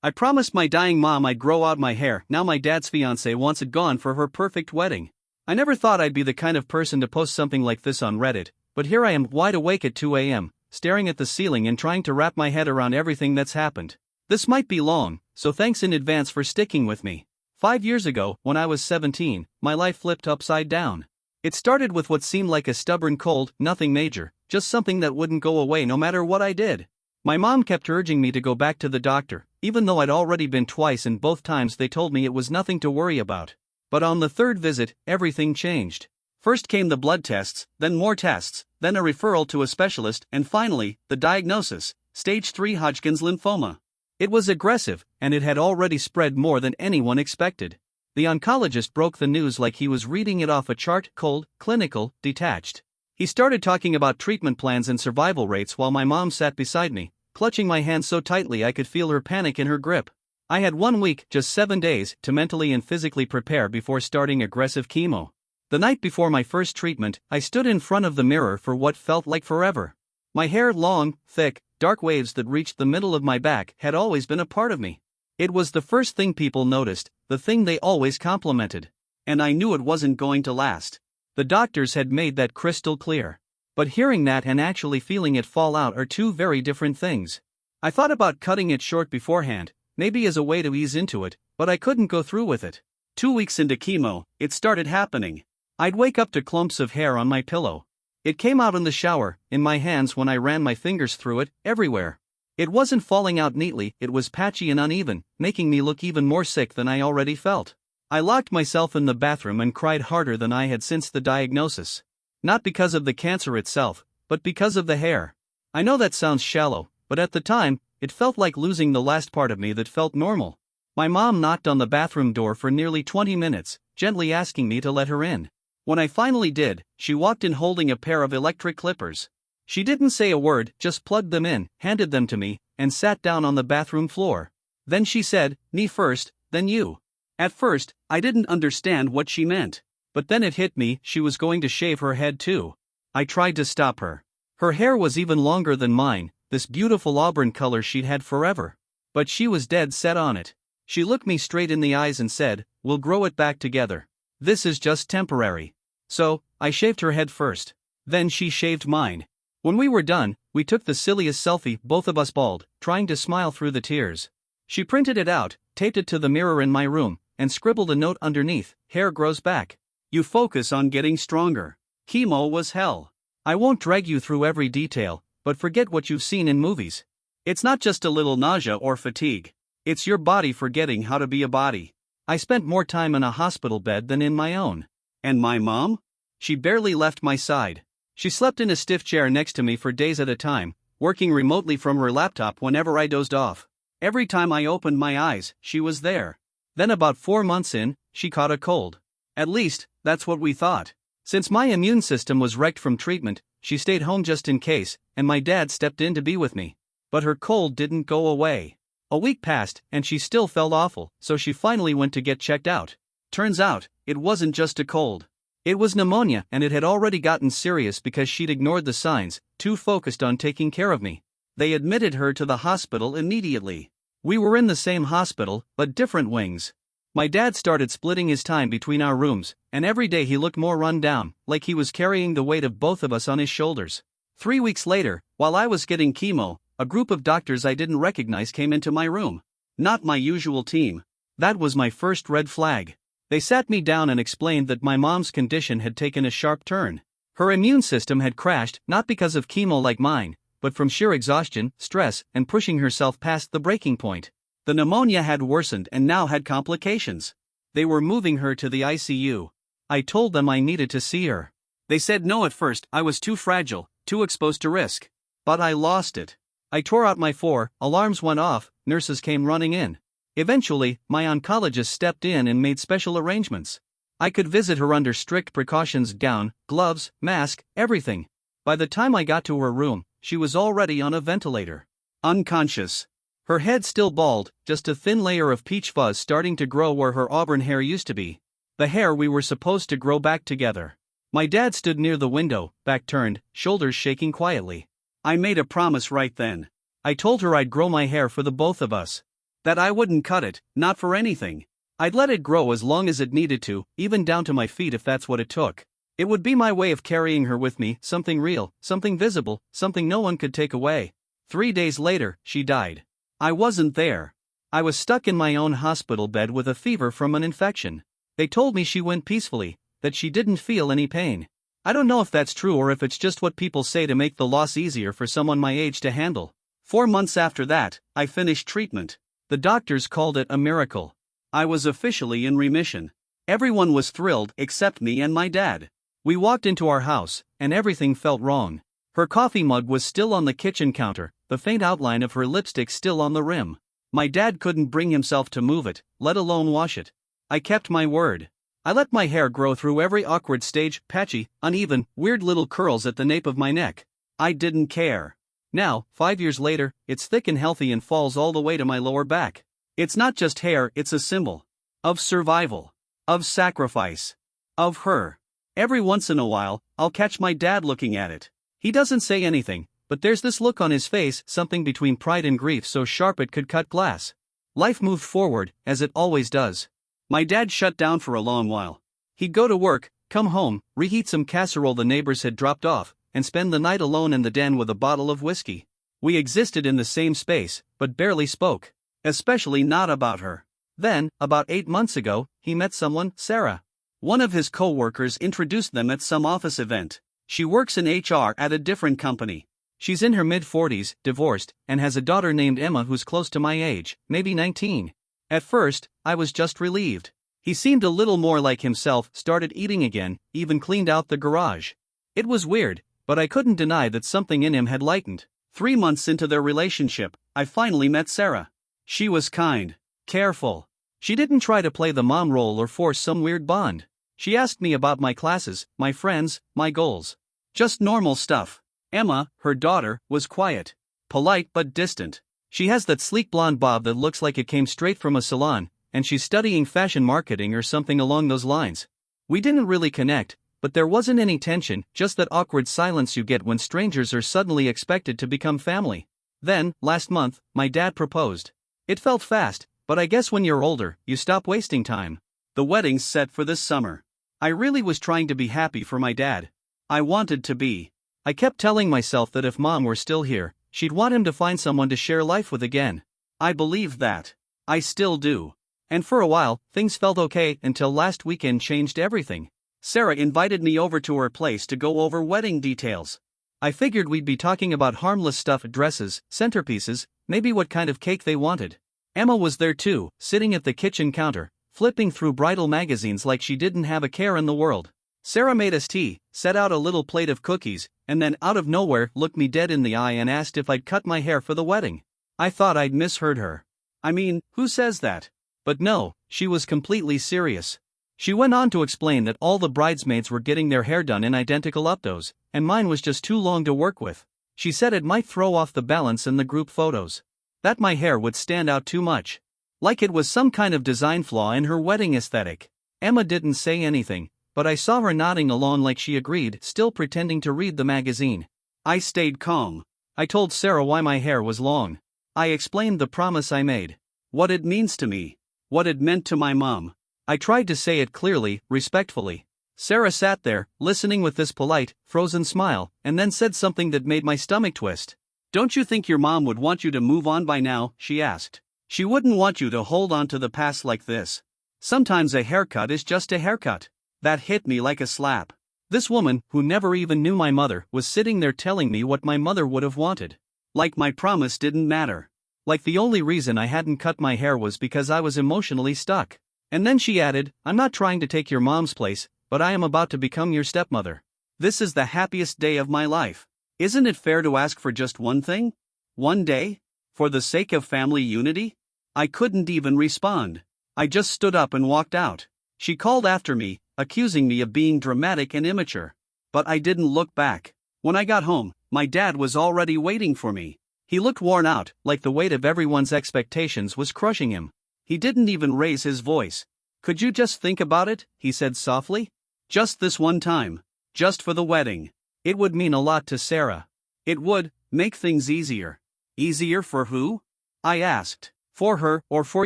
I promised my dying mom I'd grow out my hair, now my dad's fiancée wants it gone for her perfect wedding. I never thought I'd be the kind of person to post something like this on Reddit, but here I am, wide awake at 2 a.m., staring at the ceiling and trying to wrap my head around everything that's happened. This might be long, so thanks in advance for sticking with me. 5 years ago, when I was 17, my life flipped upside down. It started with what seemed like a stubborn cold, nothing major, just something that wouldn't go away no matter what I did. My mom kept urging me to go back to the doctor, even though I'd already been twice and both times they told me it was nothing to worry about. But on the third visit, everything changed. First came the blood tests, then more tests, then a referral to a specialist, and finally, the diagnosis: stage 3 Hodgkin's lymphoma. It was aggressive, and it had already spread more than anyone expected. The oncologist broke the news like he was reading it off a chart: cold, clinical, detached. He started talking about treatment plans and survival rates while my mom sat beside me, clutching my hand so tightly I could feel her panic in her grip. I had 1 week, just 7 days, to mentally and physically prepare before starting aggressive chemo. The night before my first treatment, I stood in front of the mirror for what felt like forever. My hair, long, thick, dark waves that reached the middle of my back, had always been a part of me. It was the first thing people noticed, the thing they always complimented. And I knew it wasn't going to last. The doctors had made that crystal clear. But hearing that and actually feeling it fall out are two very different things. I thought about cutting it short beforehand, maybe as a way to ease into it, but I couldn't go through with it. 2 weeks into chemo, it started happening. I'd wake up to clumps of hair on my pillow. It came out in the shower, in my hands when I ran my fingers through it, everywhere. It wasn't falling out neatly, it was patchy and uneven, making me look even more sick than I already felt. I locked myself in the bathroom and cried harder than I had since the diagnosis. Not because of the cancer itself, but because of the hair. I know that sounds shallow, but at the time, it felt like losing the last part of me that felt normal. My mom knocked on the bathroom door for nearly 20 minutes, gently asking me to let her in. When I finally did, she walked in holding a pair of electric clippers. She didn't say a word, just plugged them in, handed them to me, and sat down on the bathroom floor. Then she said, "Me first, then you." At first, I didn't understand what she meant. But then it hit me, she was going to shave her head too. I tried to stop her. Her hair was even longer than mine, this beautiful auburn color she'd had forever. But she was dead set on it. She looked me straight in the eyes and said, "We'll grow it back together. This is just temporary." So, I shaved her head first. Then she shaved mine. When we were done, we took the silliest selfie, both of us bald, trying to smile through the tears. She printed it out, taped it to the mirror in my room, and scribbled a note underneath: "Hair grows back. You focus on getting stronger. Chemo was hell." I won't drag you through every detail, but forget what you've seen in movies. It's not just a little nausea or fatigue. It's your body forgetting how to be a body. I spent more time in a hospital bed than in my own. And my mom? She barely left my side. She slept in a stiff chair next to me for days at a time, working remotely from her laptop whenever I dozed off. Every time I opened my eyes, she was there. Then about 4 months in, she caught a cold. At least, that's what we thought. Since my immune system was wrecked from treatment, she stayed home just in case, and my dad stepped in to be with me. But her cold didn't go away. A week passed, and she still felt awful, so she finally went to get checked out. Turns out, it wasn't just a cold. It was pneumonia, and it had already gotten serious because she'd ignored the signs, too focused on taking care of me. They admitted her to the hospital immediately. We were in the same hospital, but different wings. My dad started splitting his time between our rooms, and every day he looked more run down, like he was carrying the weight of both of us on his shoulders. 3 weeks later, while I was getting chemo, a group of doctors I didn't recognize came into my room. Not my usual team. That was my first red flag. They sat me down and explained that my mom's condition had taken a sharp turn. Her immune system had crashed, not because of chemo like mine, but from sheer exhaustion, stress, and pushing herself past the breaking point. The pneumonia had worsened and now had complications. They were moving her to the ICU. I told them I needed to see her. They said no at first, I was too fragile, too exposed to risk. But I lost it. I tore out my alarms went off, nurses came running in. Eventually, my oncologist stepped in and made special arrangements. I could visit her under strict precautions: gown, gloves, mask, everything. By the time I got to her room, she was already on a ventilator. Unconscious. Her head still bald, just a thin layer of peach fuzz starting to grow where her auburn hair used to be. The hair we were supposed to grow back together. My dad stood near the window, back turned, shoulders shaking quietly. I made a promise right then. I told her I'd grow my hair for the both of us. That I wouldn't cut it, not for anything. I'd let it grow as long as it needed to, even down to my feet if that's what it took. It would be my way of carrying her with me, something real, something visible, something no one could take away. 3 days later, she died. I wasn't there. I was stuck in my own hospital bed with a fever from an infection. They told me she went peacefully, that she didn't feel any pain. I don't know if that's true or if it's just what people say to make the loss easier for someone my age to handle. 4 months after that, I finished treatment. The doctors called it a miracle. I was officially in remission. Everyone was thrilled except me and my dad. We walked into our house, and everything felt wrong. Her coffee mug was still on the kitchen counter, the faint outline of her lipstick still on the rim. My dad couldn't bring himself to move it, let alone wash it. I kept my word. I let my hair grow through every awkward stage, patchy, uneven, weird little curls at the nape of my neck. I didn't care. Now, 5 years later, it's thick and healthy and falls all the way to my lower back. It's not just hair, it's a symbol. Of survival. Of sacrifice. Of her. Every once in a while, I'll catch my dad looking at it. He doesn't say anything, but there's this look on his face, something between pride and grief so sharp it could cut glass. Life moved forward, as it always does. My dad shut down for a long while. He'd go to work, come home, reheat some casserole the neighbors had dropped off, and spend the night alone in the den with a bottle of whiskey. We existed in the same space, but barely spoke. Especially not about her. Then, about 8 months ago, he met someone, Sarah. One of his co-workers introduced them at some office event. She works in HR at a different company. She's in her mid-40s, divorced, and has a daughter named Emma who's close to my age, maybe 19. At first, I was just relieved. He seemed a little more like himself, started eating again, even cleaned out the garage. It was weird, but I couldn't deny that something in him had lightened. 3 months into their relationship, I finally met Sarah. She was kind, careful. She didn't try to play the mom role or force some weird bond. She asked me about my classes, my friends, my goals. Just normal stuff. Emma, her daughter, was quiet. Polite but distant. She has that sleek blonde bob that looks like it came straight from a salon, and she's studying fashion marketing or something along those lines. We didn't really connect, but there wasn't any tension, just that awkward silence you get when strangers are suddenly expected to become family. Then, last month, my dad proposed. It felt fast, but I guess when you're older, you stop wasting time. The wedding's set for this summer. I really was trying to be happy for my dad. I wanted to be. I kept telling myself that if mom were still here, she'd want him to find someone to share life with again. I believed that. I still do. And for a while, things felt okay until last weekend changed everything. Sarah invited me over to her place to go over wedding details. I figured we'd be talking about harmless stuff, dresses, centerpieces, maybe what kind of cake they wanted. Emma was there too, sitting at the kitchen counter, flipping through bridal magazines like she didn't have a care in the world. Sarah made us tea, set out a little plate of cookies, and then out of nowhere looked me dead in the eye and asked if I'd cut my hair for the wedding. I thought I'd misheard her. I mean, who says that? But no, she was completely serious. She went on to explain that all the bridesmaids were getting their hair done in identical updos, and mine was just too long to work with. She said it might throw off the balance in the group photos. That my hair would stand out too much. Like it was some kind of design flaw in her wedding aesthetic. Emma didn't say anything, but I saw her nodding along like she agreed, still pretending to read the magazine. I stayed calm. I told Sarah why my hair was long. I explained the promise I made. What it means to me. What it meant to my mom. I tried to say it clearly, respectfully. Sarah sat there, listening with this polite, frozen smile, and then said something that made my stomach twist. "Don't you think your mom would want you to move on by now?" she asked. "She wouldn't want you to hold on to the past like this. Sometimes a haircut is just a haircut." That hit me like a slap. This woman, who never even knew my mother, was sitting there telling me what my mother would have wanted. Like my promise didn't matter. Like the only reason I hadn't cut my hair was because I was emotionally stuck. And then she added, "I'm not trying to take your mom's place, but I am about to become your stepmother. This is the happiest day of my life. Isn't it fair to ask for just one thing? One day? For the sake of family unity?" I couldn't even respond. I just stood up and walked out. She called after me, accusing me of being dramatic and immature. But I didn't look back. When I got home, my dad was already waiting for me. He looked worn out, like the weight of everyone's expectations was crushing him. He didn't even raise his voice. "Could you just think about it?" he said softly. "Just this one time. Just for the wedding. It would mean a lot to Sarah. It would make things easier." Easier for who? I asked. For her or for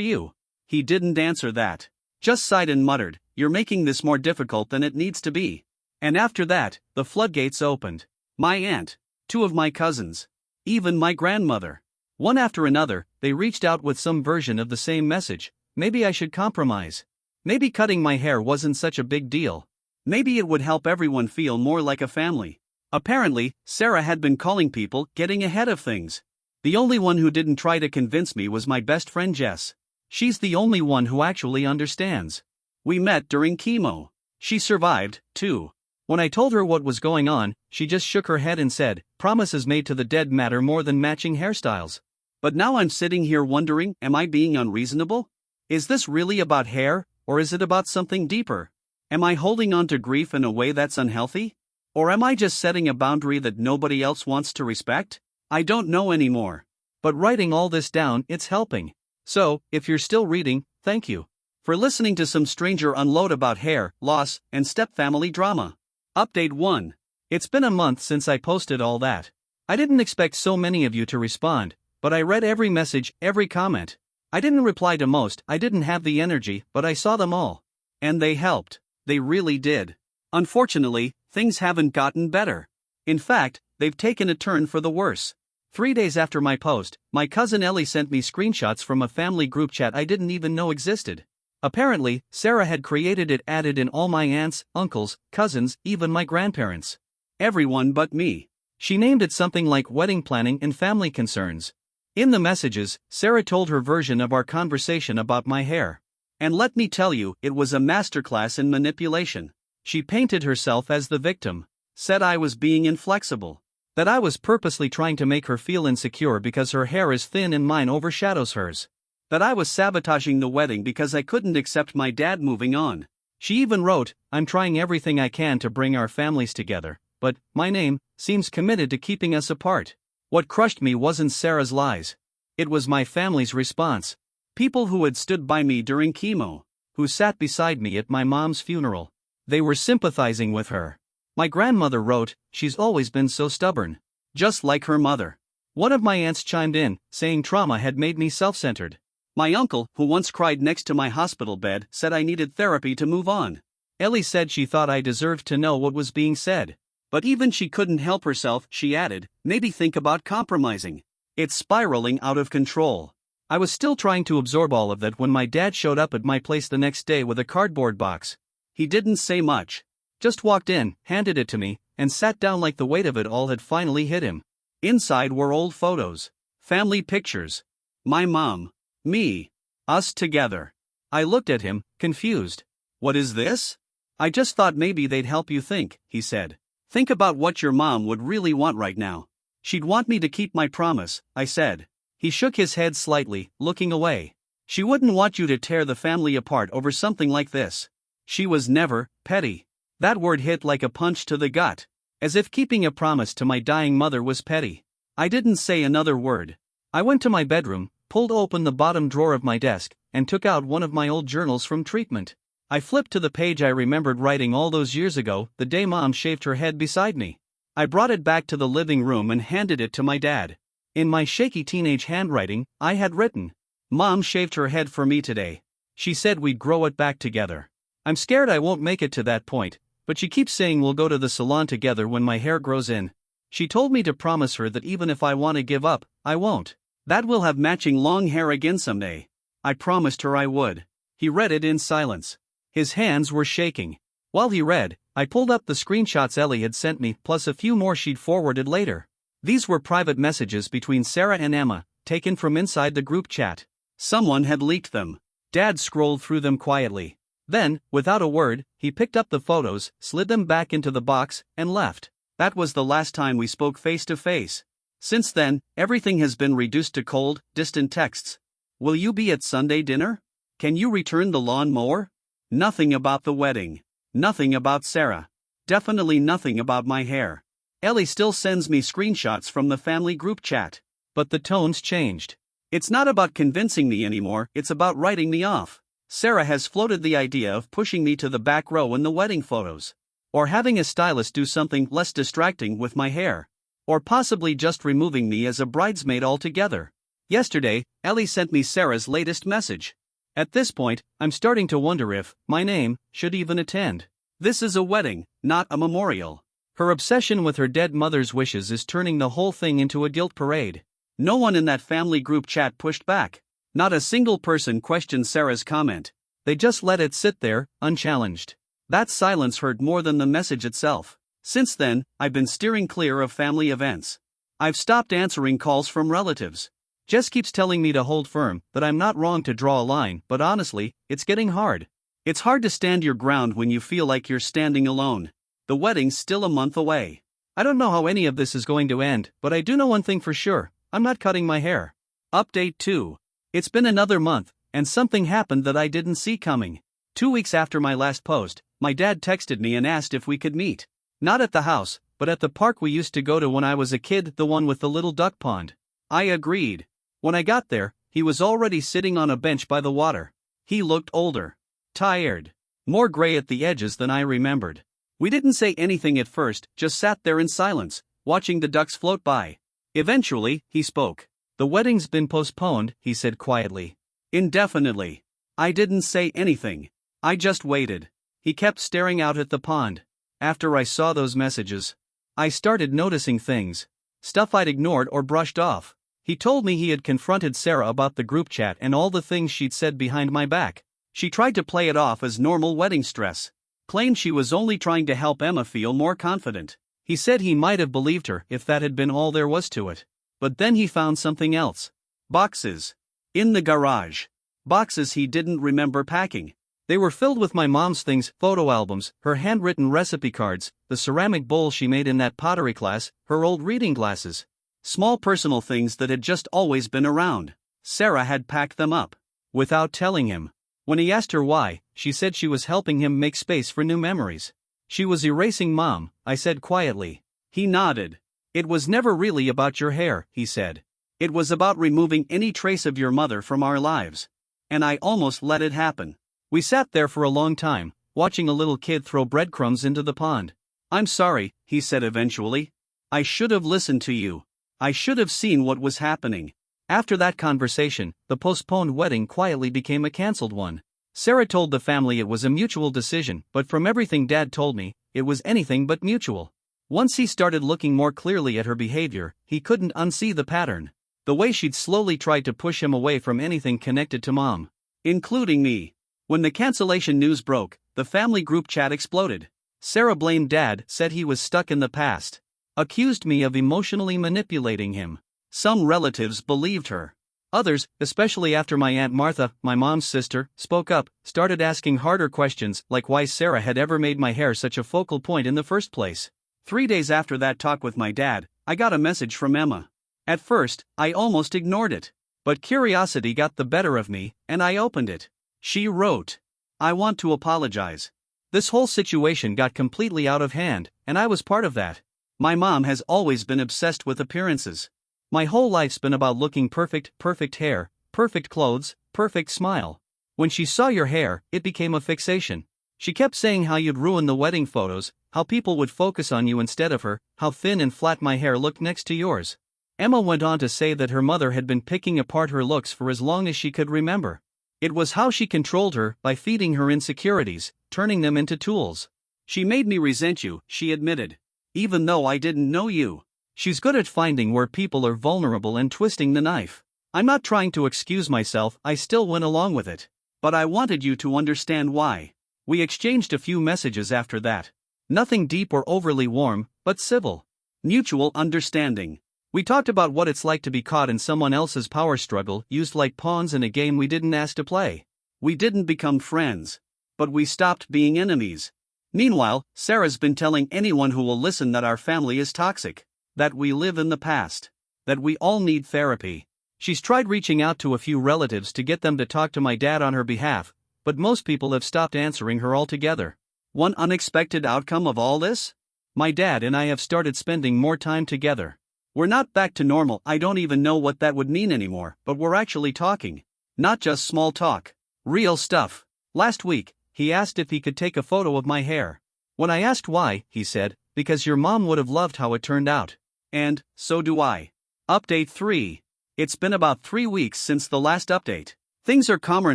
you? He didn't answer that. Just sighed and muttered, "You're making this more difficult than it needs to be." And after that, the floodgates opened. My aunt, two of my cousins, even my grandmother. One after another, they reached out with some version of the same message. Maybe I should compromise. Maybe cutting my hair wasn't such a big deal. Maybe it would help everyone feel more like a family. Apparently, Sarah had been calling people, getting ahead of things. The only one who didn't try to convince me was my best friend Jess. She's the only one who actually understands. We met during chemo. She survived, too. When I told her what was going on, she just shook her head and said, "Promises made to the dead matter more than matching hairstyles." But now I'm sitting here wondering, am I being unreasonable? Is this really about hair, or is it about something deeper? Am I holding on to grief in a way that's unhealthy? Or am I just setting a boundary that nobody else wants to respect? I don't know anymore. But writing all this down, it's helping. So, if you're still reading, thank you for listening to some stranger unload about hair, loss, and stepfamily drama. Update 1. It's been a month since I posted all that. I didn't expect so many of you to respond, but I read every message, every comment. I didn't reply to most, I didn't have the energy, but I saw them all. And they helped. They really did. Unfortunately, things haven't gotten better. In fact, they've taken a turn for the worse. 3 days after my post, my cousin Ellie sent me screenshots from a family group chat I didn't even know existed. Apparently, Sarah had created it, added in all my aunts, uncles, cousins, even my grandparents. Everyone but me. She named it something like wedding planning and family concerns. In the messages, Sarah told her version of our conversation about my hair. And let me tell you, it was a masterclass in manipulation. She painted herself as the victim, said I was being inflexible, that I was purposely trying to make her feel insecure because her hair is thin and mine overshadows hers, that I was sabotaging the wedding because I couldn't accept my dad moving on. She even wrote, "I'm trying everything I can to bring our families together, but my name seems committed to keeping us apart." What crushed me wasn't Sarah's lies. It was my family's response. People who had stood by me during chemo, who sat beside me at my mom's funeral. They were sympathizing with her. My grandmother wrote, "She's always been so stubborn, just like her mother." One of my aunts chimed in, saying trauma had made me self-centered. My uncle, who once cried next to my hospital bed, said I needed therapy to move on. Ellie said she thought I deserved to know what was being said. But even she couldn't help herself, she added, "Maybe think about compromising. It's spiraling out of control." I was still trying to absorb all of that when my dad showed up at my place the next day with a cardboard box. He didn't say much. Just walked in, handed it to me, and sat down like the weight of it all had finally hit him. Inside were old photos, family pictures. My mom, me, us together. I looked at him, confused. "What is this?" "I just thought maybe they'd help you think," he said. "Think about what your mom would really want right now." "She'd want me to keep my promise," I said. He shook his head slightly, looking away. "She wouldn't want you to tear the family apart over something like this. She was never petty." That word hit like a punch to the gut. As if keeping a promise to my dying mother was petty. I didn't say another word. I went to my bedroom, pulled open the bottom drawer of my desk, and took out one of my old journals from treatment. I flipped to the page I remembered writing all those years ago, the day Mom shaved her head beside me. I brought it back to the living room and handed it to my dad. In my shaky teenage handwriting, I had written, "Mom shaved her head for me today. She said we'd grow it back together. I'm scared I won't make it to that point, but she keeps saying we'll go to the salon together when my hair grows in. She told me to promise her that even if I want to give up, I won't. That we'll have matching long hair again someday." I promised her I would. He read it in silence. His hands were shaking. While he read, I pulled up the screenshots Ellie had sent me, plus a few more she'd forwarded later. These were private messages between Sarah and Emma, taken from inside the group chat. Someone had leaked them. Dad scrolled through them quietly. Then, without a word, he picked up the photos, slid them back into the box, and left. That was the last time we spoke face to face. Since then, everything has been reduced to cold, distant texts. "Will you be at Sunday dinner? Can you return the lawn mower?" Nothing about the wedding. Nothing about Sarah. Definitely nothing about my hair. Ellie still sends me screenshots from the family group chat. But the tone's changed. It's not about convincing me anymore, it's about writing me off. Sarah has floated the idea of pushing me to the back row in the wedding photos. Or having a stylist do something less distracting with my hair. Or possibly just removing me as a bridesmaid altogether. Yesterday, Ellie sent me Sarah's latest message. At this point, I'm starting to wonder if my name should even attend. This is a wedding, not a memorial. Her obsession with her dead mother's wishes is turning the whole thing into a guilt parade. No one in that family group chat pushed back. Not a single person questioned Sarah's comment. They just let it sit there, unchallenged. That silence hurt more than the message itself. Since then, I've been steering clear of family events. I've stopped answering calls from relatives. Jess keeps telling me to hold firm, that I'm not wrong to draw a line, but honestly, it's getting hard. It's hard to stand your ground when you feel like you're standing alone. The wedding's still a month away. I don't know how any of this is going to end, but I do know one thing for sure: I'm not cutting my hair. Update 2. It's been another month, and something happened that I didn't see coming. 2 weeks after my last post, my dad texted me and asked if we could meet. Not at the house, but at the park we used to go to when I was a kid, the one with the little duck pond. I agreed. When I got there, he was already sitting on a bench by the water. He looked older. Tired. More gray at the edges than I remembered. We didn't say anything at first, just sat there in silence, watching the ducks float by. Eventually, he spoke. "The wedding's been postponed," he said quietly. "Indefinitely." I didn't say anything. I just waited. He kept staring out at the pond. After I saw those messages, I started noticing things. Stuff I'd ignored or brushed off. He told me he had confronted Sarah about the group chat and all the things she'd said behind my back. She tried to play it off as normal wedding stress. Claimed she was only trying to help Emma feel more confident. He said he might have believed her if that had been all there was to it. But then he found something else. Boxes. In the garage. Boxes he didn't remember packing. They were filled with my mom's things: photo albums, her handwritten recipe cards, the ceramic bowl she made in that pottery class, her old reading glasses. Small personal things that had just always been around. Sarah had packed them up. Without telling him. When he asked her why, she said she was helping him make space for new memories. She was erasing Mom, I said quietly. He nodded. "It was never really about your hair," he said. "It was about removing any trace of your mother from our lives." And I almost let it happen. We sat there for a long time, watching a little kid throw breadcrumbs into the pond. "I'm sorry," he said eventually. "I should have listened to you. I should have seen what was happening." After that conversation, the postponed wedding quietly became a cancelled one. Sarah told the family it was a mutual decision, but from everything Dad told me, it was anything but mutual. Once he started looking more clearly at her behavior, he couldn't unsee the pattern. The way she'd slowly tried to push him away from anything connected to Mom. Including me. When the cancellation news broke, the family group chat exploded. Sarah blamed Dad, said he was stuck in the past. Accused me of emotionally manipulating him. Some relatives believed her. Others, especially after my Aunt Martha, my mom's sister, spoke up, started asking harder questions, like why Sarah had ever made my hair such a focal point in the first place. 3 days after that talk with my dad, I got a message from Emma. At first, I almost ignored it. But curiosity got the better of me, and I opened it. She wrote, "I want to apologize. This whole situation got completely out of hand, and I was part of that. My mom has always been obsessed with appearances. My whole life's been about looking perfect, perfect hair, perfect clothes, perfect smile. When she saw your hair, it became a fixation. She kept saying how you'd ruin the wedding photos, how people would focus on you instead of her, how thin and flat my hair looked next to yours." Emma went on to say that her mother had been picking apart her looks for as long as she could remember. It was how she controlled her, by feeding her insecurities, turning them into tools. "She made me resent you," she admitted. "Even though I didn't know you. She's good at finding where people are vulnerable and twisting the knife. I'm not trying to excuse myself, I still went along with it. But I wanted you to understand why." We exchanged a few messages after that. Nothing deep or overly warm, but civil. Mutual understanding. We talked about what it's like to be caught in someone else's power struggle, used like pawns in a game we didn't ask to play. We didn't become friends. But we stopped being enemies. Meanwhile, Sarah's been telling anyone who will listen that our family is toxic. That we live in the past. That we all need therapy. She's tried reaching out to a few relatives to get them to talk to my dad on her behalf, but most people have stopped answering her altogether. One unexpected outcome of all this? My dad and I have started spending more time together. We're not back to normal, I don't even know what that would mean anymore, but we're actually talking. Not just small talk. Real stuff. Last week, he asked if he could take a photo of my hair. When I asked why, he said, "Because your mom would have loved how it turned out." And, so do I. Update 3. It's been about 3 weeks since the last update. Things are calmer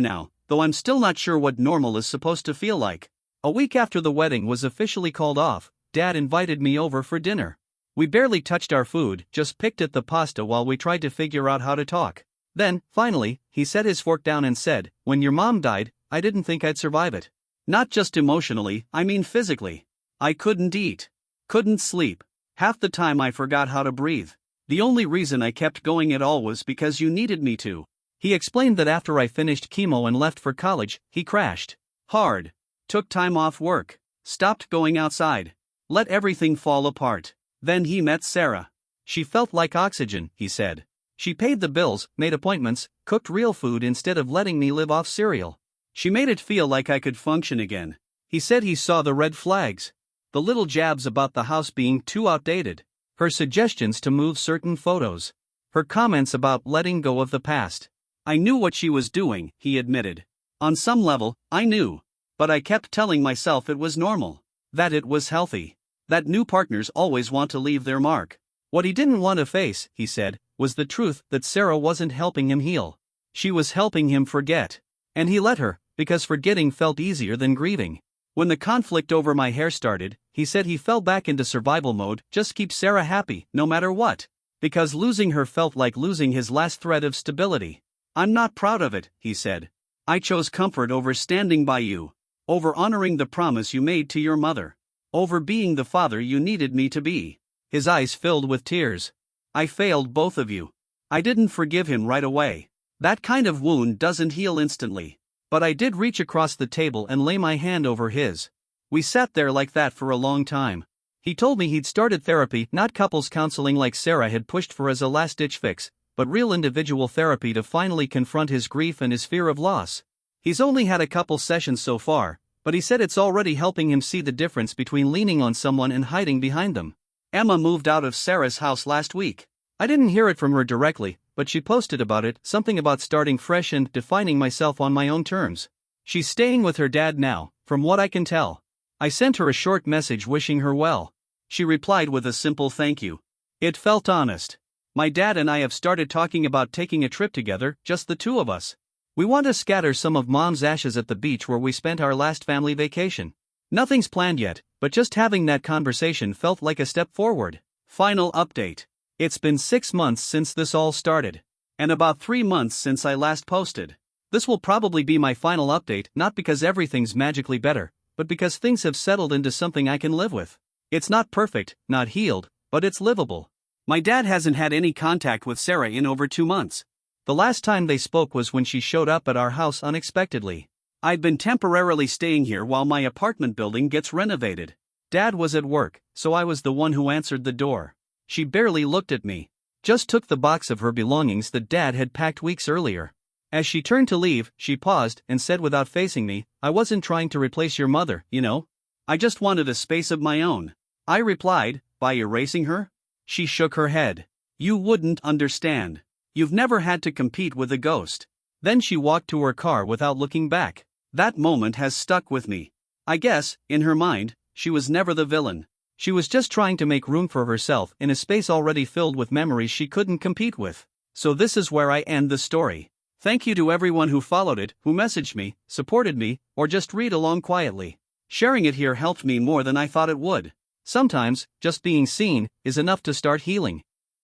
now, though I'm still not sure what normal is supposed to feel like. A week after the wedding was officially called off, Dad invited me over for dinner. We barely touched our food, just picked at the pasta while we tried to figure out how to talk. Then, finally, he set his fork down and said, "When your mom died, I didn't think I'd survive it. Not just emotionally, I mean physically. I couldn't eat. Couldn't sleep. Half the time I forgot how to breathe. The only reason I kept going at all was because you needed me to." He explained that after I finished chemo and left for college, he crashed hard. Took time off work. Stopped going outside. Let everything fall apart. Then he met Sarah. She felt like oxygen, he said. She paid the bills, made appointments, cooked real food instead of letting me live off cereal. She made it feel like I could function again. He said he saw the red flags. The little jabs about the house being too outdated. Her suggestions to move certain photos. Her comments about letting go of the past. I knew what she was doing, he admitted. On some level, I knew. But I kept telling myself it was normal. That it was healthy. That new partners always want to leave their mark. What he didn't want to face, he said, was the truth that Sarah wasn't helping him heal. She was helping him forget. And he let her, because forgetting felt easier than grieving. When the conflict over my hair started, he said he fell back into survival mode, just keep Sarah happy, no matter what. Because losing her felt like losing his last thread of stability. I'm not proud of it, he said. I chose comfort over standing by you. Over honoring the promise you made to your mother. Over being the father you needed me to be. His eyes filled with tears. I failed both of you. I didn't forgive him right away. That kind of wound doesn't heal instantly. But I did reach across the table and lay my hand over his. We sat there like that for a long time. He told me he'd started therapy, not couples counseling like Sarah had pushed for as a last-ditch fix, but real individual therapy to finally confront his grief and his fear of loss. He's only had a couple sessions so far, but he said it's already helping him see the difference between leaning on someone and hiding behind them. Emma moved out of Sarah's house last week. I didn't hear it from her directly, but she posted about it, something about starting fresh and defining myself on my own terms. She's staying with her dad now, from what I can tell. I sent her a short message wishing her well. She replied with a simple thank you. It felt honest. My dad and I have started talking about taking a trip together, just the two of us. We want to scatter some of Mom's ashes at the beach where we spent our last family vacation. Nothing's planned yet, but just having that conversation felt like a step forward. Final update. It's been 6 months since this all started. And about 3 months since I last posted. This will probably be my final update, not because everything's magically better, but because things have settled into something I can live with. It's not perfect, not healed, but it's livable. My dad hasn't had any contact with Sarah in over 2 months. The last time they spoke was when she showed up at our house unexpectedly. I'd been temporarily staying here while my apartment building gets renovated. Dad was at work, so I was the one who answered the door. She barely looked at me. Just took the box of her belongings that Dad had packed weeks earlier. As she turned to leave, she paused and said without facing me, "I wasn't trying to replace your mother, you know. I just wanted a space of my own." I replied, "By erasing her?" She shook her head. "You wouldn't understand. You've never had to compete with a ghost." Then she walked to her car without looking back. That moment has stuck with me. I guess, in her mind, she was never the villain. She was just trying to make room for herself in a space already filled with memories she couldn't compete with. So this is where I end the story. Thank you to everyone who followed it, who messaged me, supported me, or just read along quietly. Sharing it here helped me more than I thought it would. Sometimes, just being seen is enough to start healing.